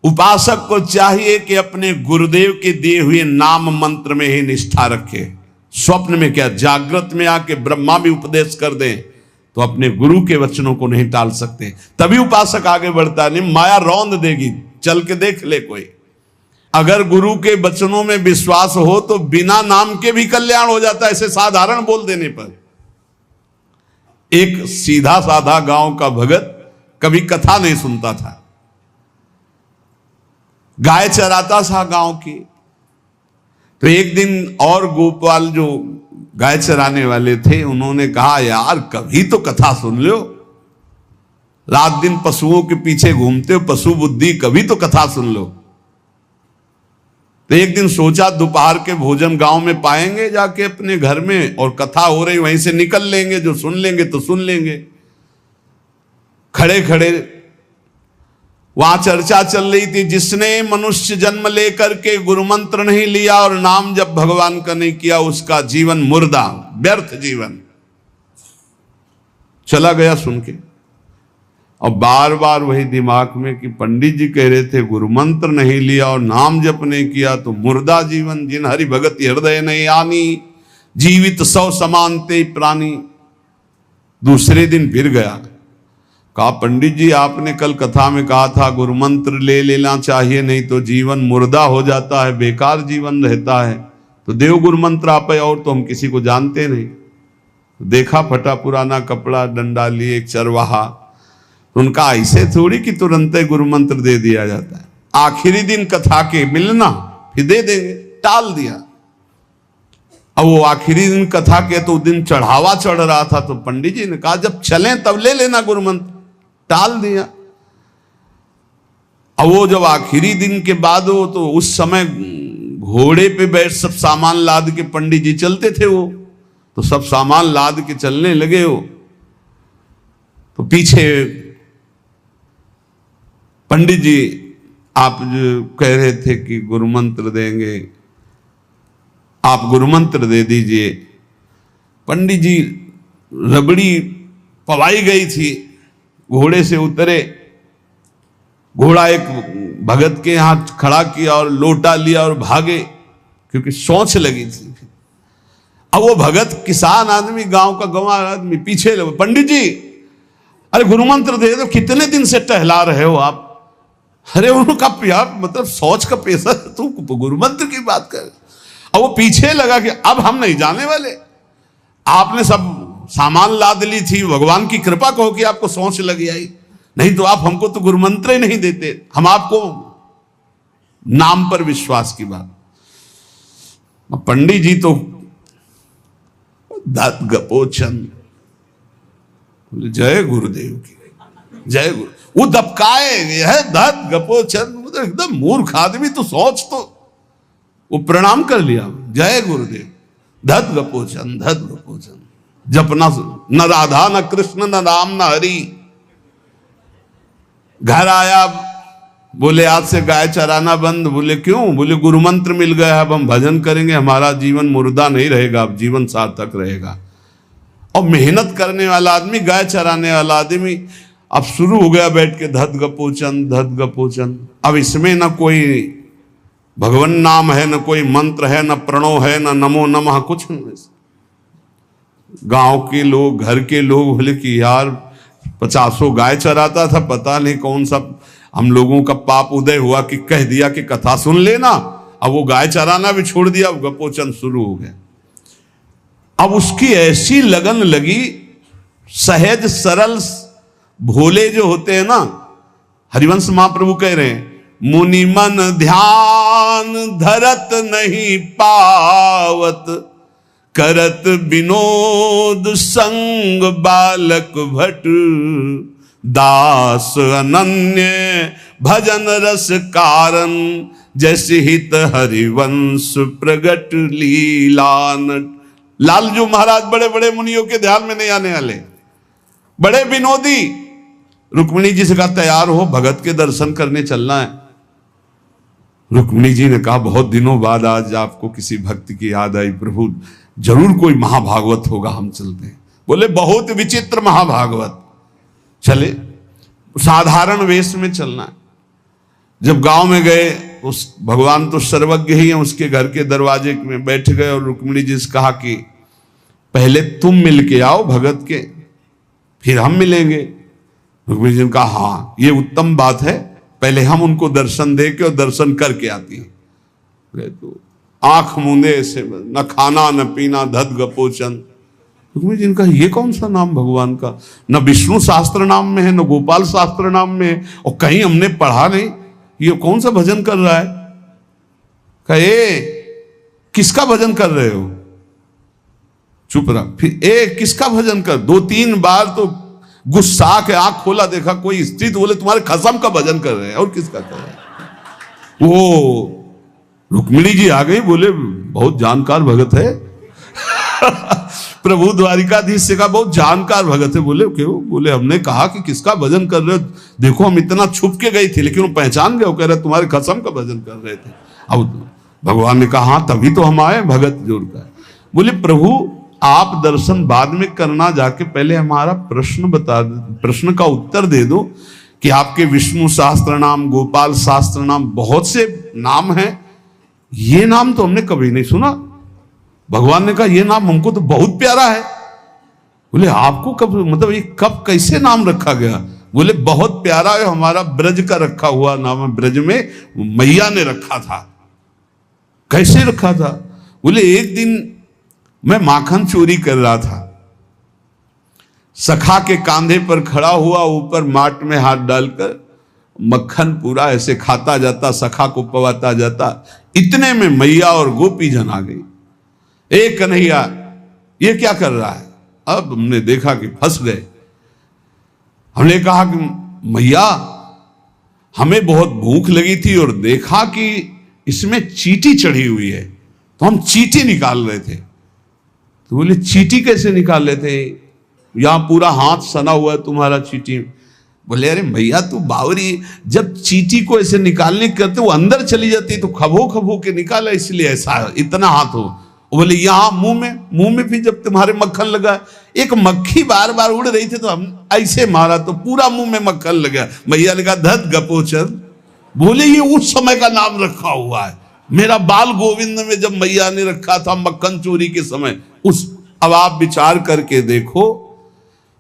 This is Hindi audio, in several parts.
उपासक को चाहिए कि अपने गुरुदेव के दिए हुए नाम मंत्र में ही निष्ठा रखे। स्वप्न में क्या, जागृत में आके ब्रह्मा भी उपदेश कर दें तो अपने गुरु के वचनों को नहीं टाल सकते, तभी उपासक आगे बढ़ता है। नहीं माया रौंद देगी, चल के देख ले कोई। अगर गुरु के वचनों में विश्वास हो तो बिना नाम के भी कल्याण हो जाता है, ऐसे साधारण बोल देने पर। एक सीधा साधा गांव का भगत कभी कथा नहीं सुनता था, गाय चराता था गांव की। तो एक दिन और गोपाल जो गाय चराने वाले थे, उन्होंने कहा यार कभी तो कथा सुन लो, रात दिन पशुओं के पीछे घूमते हो, पशु बुद्धि, कभी तो कथा सुन लो। तो एक दिन सोचा दोपहर के भोजन गांव में पाएंगे जाके अपने घर में, और कथा हो रही वहीं से निकल लेंगे, जो सुन लेंगे तो सुन लेंगे। खड़े खड़े वहां चर्चा चल रही थी, जिसने मनुष्य जन्म लेकर के गुरु मंत्र नहीं लिया और नाम जब भगवान का नहीं किया, उसका जीवन मुर्दा, व्यर्थ जीवन। चला गया सुन के, और बार बार वही दिमाग में कि पंडित जी कह रहे थे गुरु मंत्र नहीं लिया और नाम जप नहीं किया तो मुर्दा जीवन। जिन हरि भगत हृदय नहीं आनी, जीवित सौ समानते प्राणी। दूसरे दिन फिर गया, कहा पंडित जी आपने कल कथा में कहा था गुरु मंत्र ले लेना चाहिए, नहीं तो जीवन मुर्दा हो जाता है, बेकार जीवन रहता है। तो देव गुरु मंत्र आप, और तो हम किसी को जानते नहीं। देखा फटा पुराना कपड़ा, डंडा लिए एक चरवाहा। उनका ऐसे थोड़ी कि तुरंत गुरु मंत्र दे दिया जाता है, आखिरी दिन कथा के मिलना फिर दे देंगे, टाल दिया। अब वो आखिरी दिन कथा के तो दिन चढ़ावा चढ़ रहा था, तो पंडित जी ने कहा जब चलें तब ले लेना गुरु मंत्र, टाल दिया। अब वो जब आखिरी दिन के बाद हो, तो उस समय घोड़े पे बैठ सब सामान लाद के पंडित जी चलते थे, वो तो सब सामान लाद के चलने लगे हो। तो पीछे पंडित जी आप जो कह रहे थे कि गुरु मंत्र देंगे, आप गुरु मंत्र दे दीजिए। पंडित जी रबड़ी पवाई गई थी, घोड़े से उतरे, घोड़ा एक भगत के यहां खड़ा किया और लोटा लिया और भागे, क्योंकि सोच लगी थी। अब वो भगत किसान आदमी, गांव का गंवार आदमी पीछे लगे, पंडित जी अरे गुरु मंत्र दे दो, कितने दिन से टहला रहे हो आप। अरे उनका यार मतलब सोच का पैसा, तू गुरु मंत्र की बात कर। अब वो पीछे लगा कि अब हम नहीं जाने वाले, आपने सब सामान लाद ली थी, भगवान की कृपा कहो कि आपको सोच लगी आई, नहीं तो आप हमको तो गुरु मंत्र ही नहीं देते, हम आपको नाम पर विश्वास की बात। पंडित जी तो दत्त गपोचन, जय गुरुदेव की जय गुरु। वो दबकाए है दत्त गपोचन, एकदम मूर्ख आदमी, तो सोच तो। वो प्रणाम कर लिया, जय गुरुदेव, दत्त गपोचन दत्त गपोचन। जपना न राधा न कृष्ण न राम न हरि। घर आया, बोले आज से गाय चराना बंद। बोले क्यों? बोले गुरु मंत्र मिल गया, अब हम भजन करेंगे, हमारा जीवन मुर्दा नहीं रहेगा, अब जीवन सार्थक रहेगा। और मेहनत करने वाला आदमी, गाय चराने वाला आदमी, अब शुरू हो गया बैठ के धत गपोचन धत गपोचन। अब इसमें न कोई भगवान नाम है, न कोई मंत्र है, न प्रणव है, न नमो नमः, कुछ नहीं। गांव के लोग, घर के लोग बोले कि यार 50 गाय चराता था, पता नहीं कौन सा हम लोगों का पाप उदय हुआ कि कह दिया कि कथा सुन लेना। अब वो गाय चराना भी छोड़ दिया, अब गपोचन शुरू हो गया। अब उसकी ऐसी लगन लगी, सहज सरल भोले जो होते हैं ना, हरिवंश महाप्रभु कह रहे हैं, मुनि मन ध्यान धरत नहीं पावत, करत विनोद संग बालक भट, दास अनन्य भजन रस कारण, जैसे हित हरिवंश प्रगट लीलान। लालजू महाराज बड़े बड़े मुनियों के ध्यान में नहीं आने वाले, बड़े विनोदी। रुक्मिणी जी से कहा तैयार हो, भगत के दर्शन करने चलना है। रुक्मिणी जी ने कहा बहुत दिनों बाद आज आपको किसी भक्त की याद आई, प्रभु जरूर कोई महाभागवत होगा, हम चलते हैं। बोले बहुत विचित्र महाभागवत। चले, साधारण वेश में चलना है। जब गांव में गए, उस भगवान तो सर्वज्ञ ही है, उसके घर के दरवाजे में बैठ गए और रुक्मिणी जी से कहा कि पहले तुम मिल के आओ भगत के, फिर हम मिलेंगे। रुक्मिणी जी ने कहा हाँ ये उत्तम बात है, पहले हम उनको दर्शन दे के और दर्शन करके आती है। तो आंख मूंदे ऐसे, न खाना न पीना, धद गपोचन। रुक्मिणी जी ने कहा ये कौन सा नाम भगवान का, न विष्णु शास्त्र नाम में है, न गोपाल शास्त्र नाम में है, और कहीं हमने पढ़ा नहीं, ये कौन सा भजन कर रहा है। कहे किसका भजन कर रहे हो, चुप रहा। फिर किसका भजन कर, 2-3 बार तो गुस्सा के आंख खोला, देखा कोई स्त्री, तो बोले तुम्हारे खसम का भजन कर रहे हैं, और किसका कर रहे हैं। वो रुक्मिणी जी आ गई, बोले बहुत जानकार भगत है प्रभु द्वारिकाधीश से कहा बहुत जानकार भगत है। बोले क्यों, बोले हमने कहा कि किसका भजन कर रहे हो, देखो हम इतना छुप के गई थी लेकिन वो पहचान गए, वो कह रहे तुम्हारे खसम का भजन कर रहे थे। अब भगवान ने कहा हाँ तभी तो हम आए भगत जोड़ कर। बोले प्रभु आप दर्शन बाद में करना, जाके पहले हमारा प्रश्न बता दो, प्रश्न का उत्तर दे दो कि आपके विष्णु शास्त्र नाम, गोपाल शास्त्र नाम, बहुत से नाम हैं, ये नाम तो हमने कभी नहीं सुना। भगवान ने कहा ये नाम हमको तो बहुत प्यारा है। बोले आपको कब, मतलब ये कब कैसे नाम रखा गया। बोले बहुत प्यारा है, हमारा ब्रज का रखा हुआ नाम है, ब्रज में मैया ने रखा था। कैसे रखा था। बोले एक दिन मैं माखन चोरी कर रहा था, सखा के कांधे पर खड़ा हुआ, ऊपर माट में हाथ डालकर मक्खन पूरा ऐसे खाता जाता, सखा को पवाता जाता। इतने में मैया और गोपी जन आ गई। ए कन्हैया ये क्या कर रहा है। अब हमने देखा कि फंस गए। हमने कहा कि मैया हमें बहुत भूख लगी थी और देखा कि इसमें चींटी चढ़ी हुई है, तो हम चींटी निकाल रहे थे। तो बोले चींटी कैसे निकाल लेते, यहां पूरा हाथ सना हुआ है तुम्हारा चींटी। बोले अरे भैया तू बावरी, जब चींटी को ऐसे निकालने करते वो अंदर चली जाती तो खबो खबो के निकाला, इसलिए ऐसा इतना हाथ हो। बोले यहाँ मुंह में भी जब तुम्हारे मक्खन लगा, एक मक्खी बार बार उड़ रही थी तो हम ऐसे मारा तो पूरा मुंह में मक्खन लगा। भैया ने कहा धत गपोचन। बोले ये उस समय का नाम रखा हुआ है, मेरा बाल गोविंद में जब मैया ने रखा था मक्खन चोरी के समय उस। अब आप विचार करके देखो,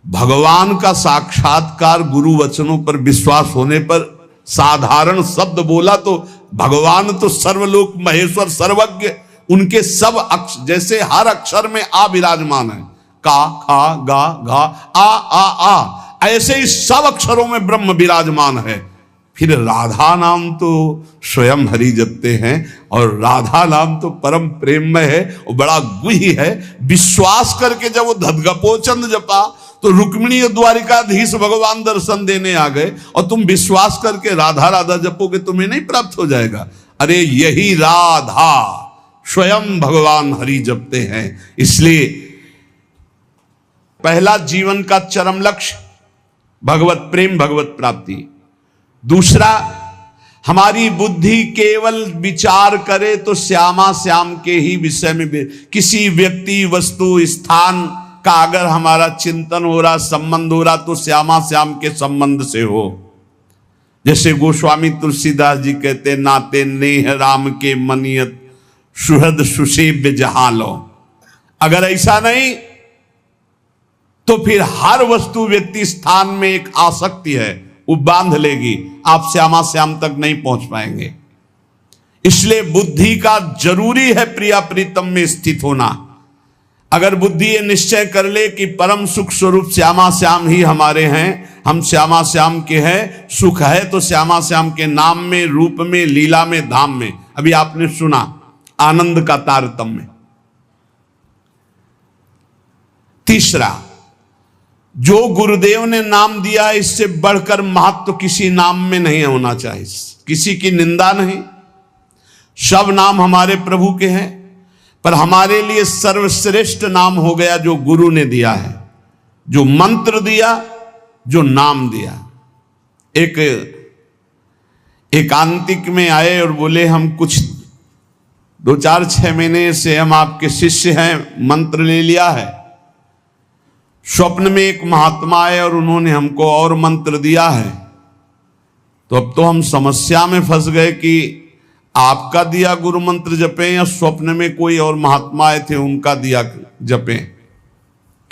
भगवान का साक्षात्कार गुरु वचनों पर विश्वास होने पर साधारण शब्द बोला तो भगवान तो सर्वलोक महेश्वर सर्वज्ञ, उनके सब जैसे हर अक्षर में आ विराजमान है, का खा गा घा आ, ऐसे ही सब अक्षरों में ब्रह्म विराजमान है। फिर राधा नाम तो स्वयं हरि जपते हैं, और राधा नाम तो परम प्रेममय है और बड़ा गुही है। विश्वास करके जब वो धदगपोचंद जपा तो रुक्मिणी द्वारिकाधीश भगवान दर्शन देने आ गए, और तुम विश्वास करके राधा राधा जपोगे तुम्हें नहीं प्राप्त हो जाएगा। अरे यही राधा स्वयं भगवान हरि जपते हैं। इसलिए पहला जीवन का चरम लक्ष्य भगवत प्रेम, भगवत प्राप्ति। दूसरा, हमारी बुद्धि केवल विचार करे तो श्यामा श्याम के ही विषय में, किसी व्यक्ति वस्तु स्थान का अगर हमारा चिंतन हो रहा, संबंध हो रहा, तो श्यामा श्याम के संबंध से हो। जैसे गोस्वामी तुलसीदास जी कहते, नाते नेह राम के मनियत सुहृद सुसेव्य जहां लो। अगर ऐसा नहीं तो फिर हर वस्तु व्यक्ति स्थान में एक आसक्ति है, वो बांध लेगी, आप श्यामा श्याम तक नहीं पहुंच पाएंगे। इसलिए बुद्धि का जरूरी है प्रिया प्रीतम में स्थित होना। अगर बुद्धि ये निश्चय कर ले कि परम सुख स्वरूप श्यामा श्याम ही हमारे हैं, हम श्यामा श्याम के हैं, सुख है तो श्यामा श्याम के नाम में, रूप में, लीला में, धाम में। अभी आपने सुना आनंद का तारतम्य। तीसरा, जो गुरुदेव ने नाम दिया इससे बढ़कर महत्व तो किसी नाम में नहीं होना चाहिए, किसी की निंदा नहीं। सब नाम हमारे प्रभु के हैं, पर हमारे लिए सर्वश्रेष्ठ नाम हो गया जो गुरु ने दिया है, जो मंत्र दिया, जो नाम दिया। एक एकांतिक में आए और बोले हम कुछ 2-4-6 महीने से हम आपके शिष्य हैं, मंत्र ले लिया है। स्वप्न में एक महात्मा आए और उन्होंने हमको और मंत्र दिया है। तो अब तो हम समस्या में फंस गए कि आपका दिया गुरु मंत्र जपें या स्वप्न में कोई और महात्मा आए थे उनका दिया जपें,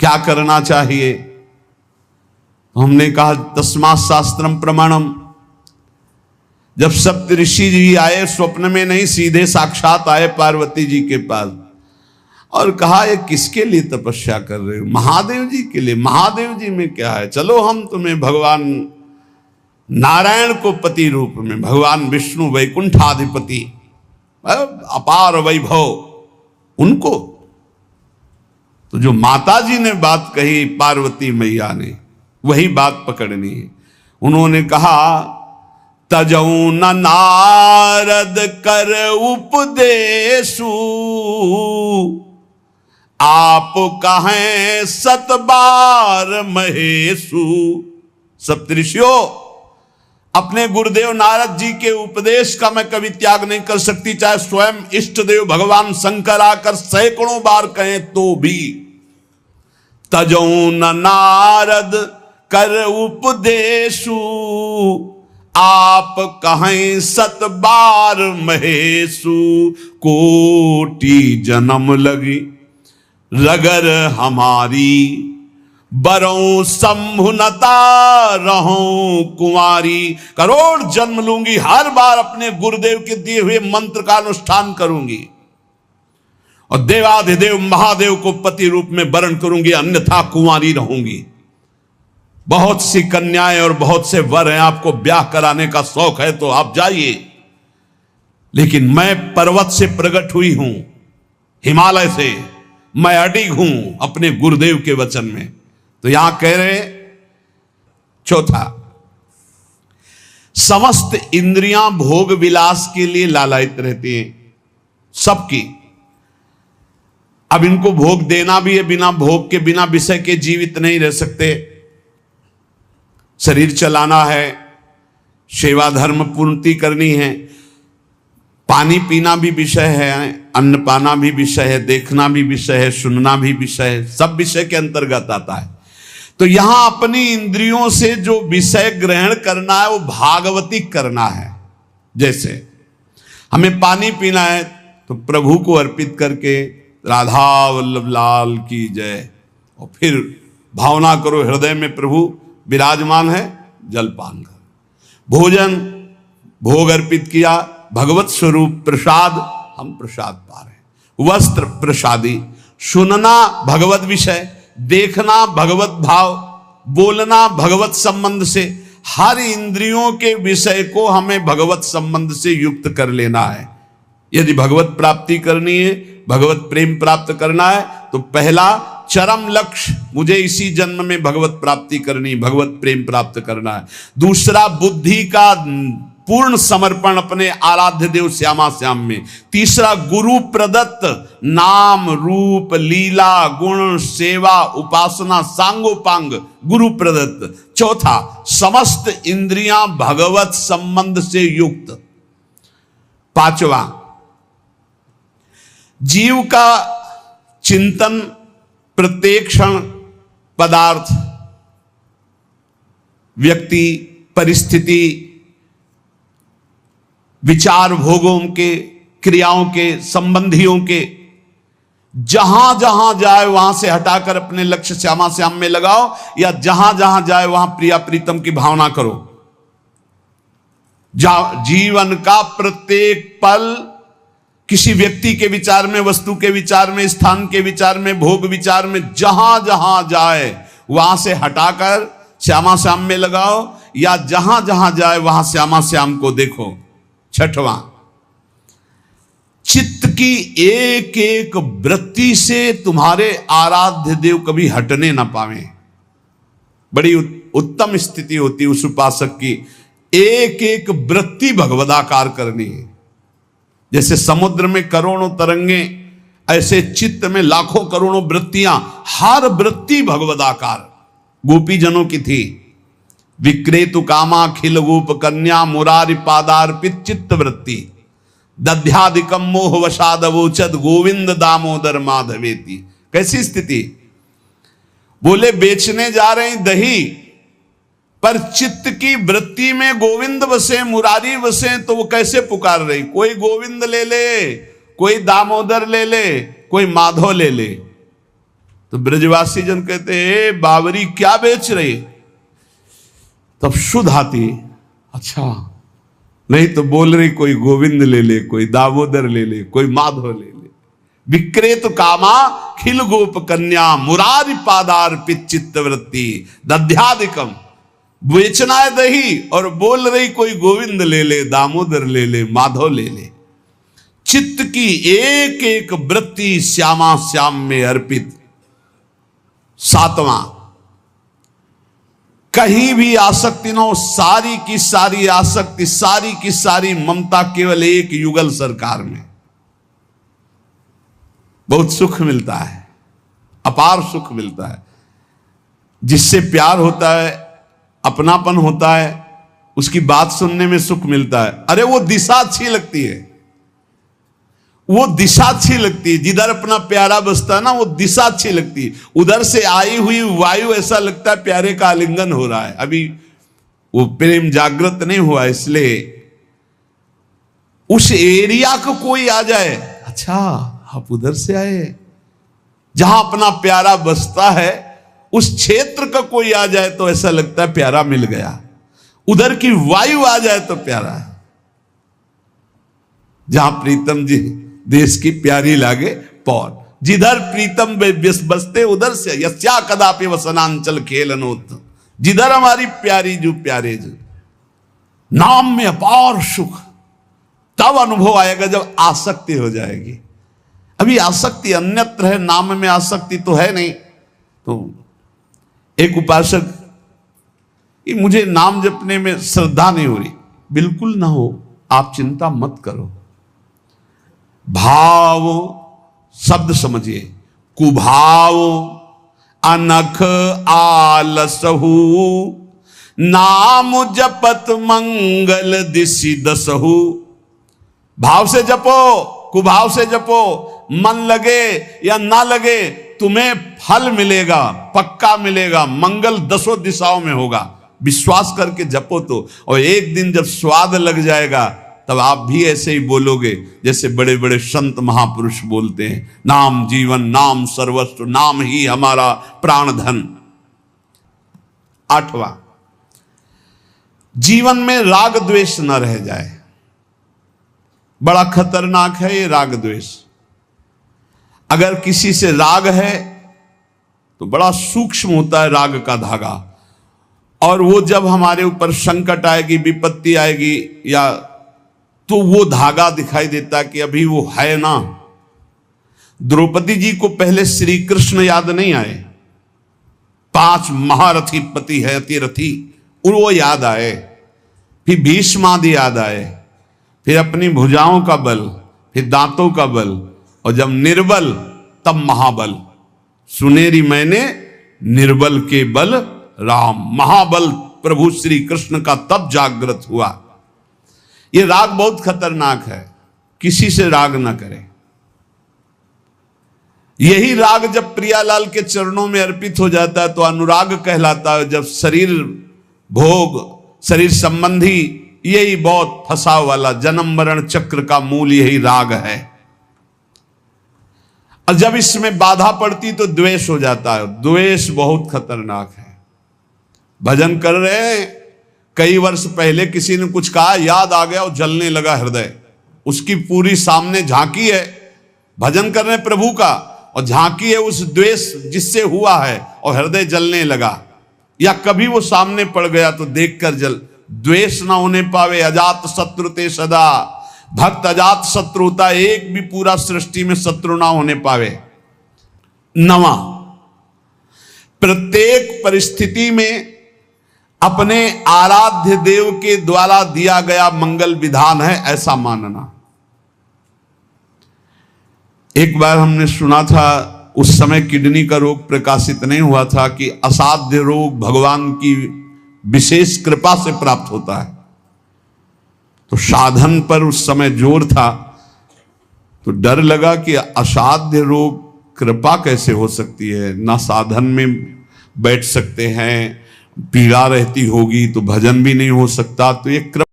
क्या करना चाहिए? हमने कहा तस्मात् शास्त्रम प्रमाणम। जब सप्त ऋषि जी आए, स्वप्न में नहीं, सीधे साक्षात आए पार्वती जी के पास और कहा ये किसके लिए तपस्या कर रहे हो? महादेव जी के लिए। महादेव जी में क्या है, चलो हम तुम्हें भगवान नारायण को पति रूप में, भगवान विष्णु वैकुंठाधिपति अपार वैभव, उनको तो जो माता जी ने बात कही पार्वती मैया ने, वही बात पकड़नी है। उन्होंने कहा तजऊ न नारद कर उपदेशु, आप कहें सतबार महेशु। सप्तऋषियों, अपने गुरुदेव नारद जी के उपदेश का मैं कभी त्याग नहीं कर सकती, चाहे स्वयं इष्ट देव भगवान शंकर आकर सैकड़ों बार कहें तो भी। तजौ न नारद कर उपदेशु, आप कहें सत बार महेशु। कोटि जन्म लगी रगर हमारी, बरों संभुनता रहूं कुंवारी। करोड़ जन्म लूंगी, हर बार अपने गुरुदेव के दिए हुए मंत्र का अनुष्ठान करूंगी और देवाधिदेव महादेव को पति रूप में वरण करूंगी, अन्यथा कुंवारी रहूंगी। बहुत सी कन्याएं और बहुत से वर हैं, आपको ब्याह कराने का शौक है तो आप जाइए, लेकिन मैं पर्वत से प्रकट हुई हूं, हिमालय से, मैं अडिग हूं अपने गुरुदेव के वचन में। तो यहां कह रहे चौथा, समस्त इंद्रियां भोग विलास के लिए लालायित रहती हैं, सबकी। अब इनको भोग देना भी है, बिना भोग के, बिना विषय के जीवित नहीं रह सकते। शरीर चलाना है, सेवा धर्म पूर्ति करनी है, पानी पीना भी विषय है, अन्न पाना भी विषय है, देखना भी विषय है, सुनना भी विषय है, सब विषय के अंतर्गत आता है। तो यहां अपनी इंद्रियों से जो विषय ग्रहण करना है वो भागवतिक करना है। जैसे हमें पानी पीना है तो प्रभु को अर्पित करके राधा वल्लभ लाल की जय, और फिर भावना करो हृदय में प्रभु विराजमान है, जलपान करो। भोजन भोग अर्पित किया, भगवत स्वरूप प्रसाद, हम प्रसाद पा रहे हैं। वस्त्र प्रसादी, सुनना भगवत विषय, देखना भगवत भाव, बोलना भगवत संबंध से। हर इंद्रियों के विषय को हमें भगवत संबंध से युक्त कर लेना है। यदि भगवत प्राप्ति करनी है, भगवत प्रेम प्राप्त करना है, तो पहला चरम लक्ष्य, मुझे इसी जन्म में भगवत प्राप्ति करनी, भगवत प्रेम प्राप्त करना है। दूसरा बुद्धि का पूर्ण समर्पण अपने आराध्य देव श्यामा श्याम में। तीसरा गुरु प्रदत्त नाम रूप लीला गुण सेवा उपासना सांगोपांग गुरु प्रदत्त। चौथा, समस्त इंद्रियां भगवत संबंध से युक्त। पांचवा, जीव का चिंतन प्रत्येक क्षण पदार्थ, व्यक्ति, परिस्थिति, विचार भोगों के, क्रियाओं के, संबंधियों के, जहां जहां जाए वहां से हटाकर अपने लक्ष्य श्यामा श्याम में लगाओ, या जहां जहां जाए वहां प्रिया प्रीतम की भावना करो। जीवन का प्रत्येक पल किसी व्यक्ति के विचार में, वस्तु के विचार में, स्थान के विचार में, भोग विचार में, जहां जहां जाए वहां से हटाकर श्यामा श्याम में लगाओ, या जहां जहां जाए वहां श्यामा श्याम को देखो। छठवां, चित्त की एक एक वृत्ति से तुम्हारे आराध्य देव कभी हटने ना पावे। बड़ी उत्तम स्थिति होती उस उपासक की, एक एक वृत्ति भगवदाकार करनी है। जैसे समुद्र में करोड़ों तरंगे, ऐसे चित्त में लाखों करोड़ों वृत्तियां, हर वृत्ति भगवदाकार। गोपी जनों की थी, विक्रेतु कामा खिल गोप कन्या मुरारी पादार्पित चित्त वृत्ति, दध्यादिकम मोह वशादवोचद गोविंद दामोदर माधवेति। कैसी स्थिति? बोले बेचने जा रहे हैं दही, पर चित्त की वृत्ति में गोविंद बसे, मुरारी बसे, तो वो कैसे पुकार रही? कोई गोविंद ले ले, कोई दामोदर ले ले, कोई माधव ले ले। तो ब्रजवासी जन कहते हैं बावरी क्या बेच रही? तब शुद्ध आती, अच्छा नहीं तो बोल रही कोई गोविंद ले ले, कोई दामोदर ले ले, कोई माधव ले ले। विक्रेत कामा खिल गोप कन्या मुरारी पादार्पित चित्त वृत्ति दध्यादिकम। बेचना है दही और बोल रही कोई गोविंद ले ले, दामोदर ले ले, माधव ले ले। चित्त की एक एक वृत्ति श्यामा श्याम में अर्पित। सातवां, कहीं भी आसक्ति न हो, सारी की सारी आसक्ति, सारी की सारी ममता केवल एक युगल सरकार में। बहुत सुख मिलता है, अपार सुख मिलता है। जिससे प्यार होता है, अपनापन होता है, उसकी बात सुनने में सुख मिलता है। अरे वो दिशा अच्छी लगती है, वो दिशा अच्छी लगती है। जिधर अपना प्यारा बसता है ना, वो दिशा अच्छी लगती है। उधर से आई हुई वायु ऐसा लगता है प्यारे का आलिंगन हो रहा है। अभी वो प्रेम जागृत नहीं हुआ, इसलिए उस एरिया को कोई आ जाए, अच्छा आप उधर से आए, जहां अपना प्यारा बसता है उस क्षेत्र का कोई आ जाए तो ऐसा लगता है प्यारा मिल गया। उधर की वायु आ जाए तो प्यारा है। जहां प्रीतम जी देश की प्यारी लागे पौन, जिधर प्रीतम बसते उधर से यस्या कदापि वसनांचल खेलनोत। जिधर हमारी प्यारी जो प्यारे जो, नाम में अपार सुख तब अनुभव आएगा जब आसक्ति हो जाएगी। अभी आसक्ति अन्यत्र है, नाम में आसक्ति तो है नहीं। तो एक उपासक, मुझे नाम जपने में श्रद्धा नहीं हो रही, बिल्कुल ना हो, आप चिंता मत करो। भाव शब्द समझिए, कुभाव अनख आलसहु, नाम जपत मंगल दिशि दसहु। भाव से जपो, कुभाव से जपो, मन लगे या ना लगे तुम्हें फल मिलेगा, पक्का मिलेगा, मंगल दसों दिशाओं में होगा। विश्वास करके जपो तो, और एक दिन जब स्वाद लग जाएगा तब आप भी ऐसे ही बोलोगे जैसे बड़े बड़े संत महापुरुष बोलते हैं, नाम जीवन, नाम सर्वस्व, नाम ही हमारा प्राण धन। आठवां, जीवन में राग द्वेष न रह जाए। बड़ा खतरनाक है ये राग द्वेष। अगर किसी से राग है तो बड़ा सूक्ष्म होता है राग का धागा, और वो जब हमारे ऊपर संकट आएगी, विपत्ति आएगी, या तो वो धागा दिखाई देता कि अभी वो है ना। द्रौपदी जी को पहले श्री कृष्ण याद नहीं आए, 5 महारथी पति है अतिरथी, और वो याद आए। फिर भीष्मादि याद आए, फिर अपनी भुजाओं का बल, फिर दांतों का बल, और जब निर्बल तब महाबल। सुनेरी मैंने निर्बल के बल राम, महाबल प्रभु श्री कृष्ण का तब जागृत हुआ। ये राग बहुत खतरनाक है, किसी से राग ना करें। यही राग जब प्रियालाल के चरणों में अर्पित हो जाता है तो अनुराग कहलाता है। जब शरीर भोग, शरीर संबंधी, यही बहुत फंसाव वाला जन्म मरण चक्र का मूल यही राग है। और जब इसमें बाधा पड़ती तो द्वेष हो जाता है। द्वेष बहुत खतरनाक है। भजन कर रहे हैं, कई वर्ष पहले किसी ने कुछ कहा, याद आ गया और जलने लगा हृदय। उसकी पूरी सामने झांकी है, भजन कर रहे प्रभु का, और झांकी है उस द्वेष जिससे हुआ है, और हृदय जलने लगा। या कभी वो सामने पड़ गया तो देखकर जल। द्वेष ना होने पावे, अजात शत्रु ते सदा। भक्त अजात शत्रु होता, एक भी पूरा सृष्टि में शत्रु ना होने पावे। 9, प्रत्येक परिस्थिति में अपने आराध्य देव के द्वारा दिया गया मंगल विधान है ऐसा मानना। एक बार हमने सुना था, उस समय किडनी का रोग प्रकाशित नहीं हुआ था, कि असाध्य रोग भगवान की विशेष कृपा से प्राप्त होता है। तो साधन पर उस समय जोर था, तो डर लगा कि असाध्य रोग कृपा कैसे हो सकती है, ना साधन में बैठ सकते हैं, पीड़ा रहती होगी तो भजन भी नहीं हो सकता। तो एक क्रम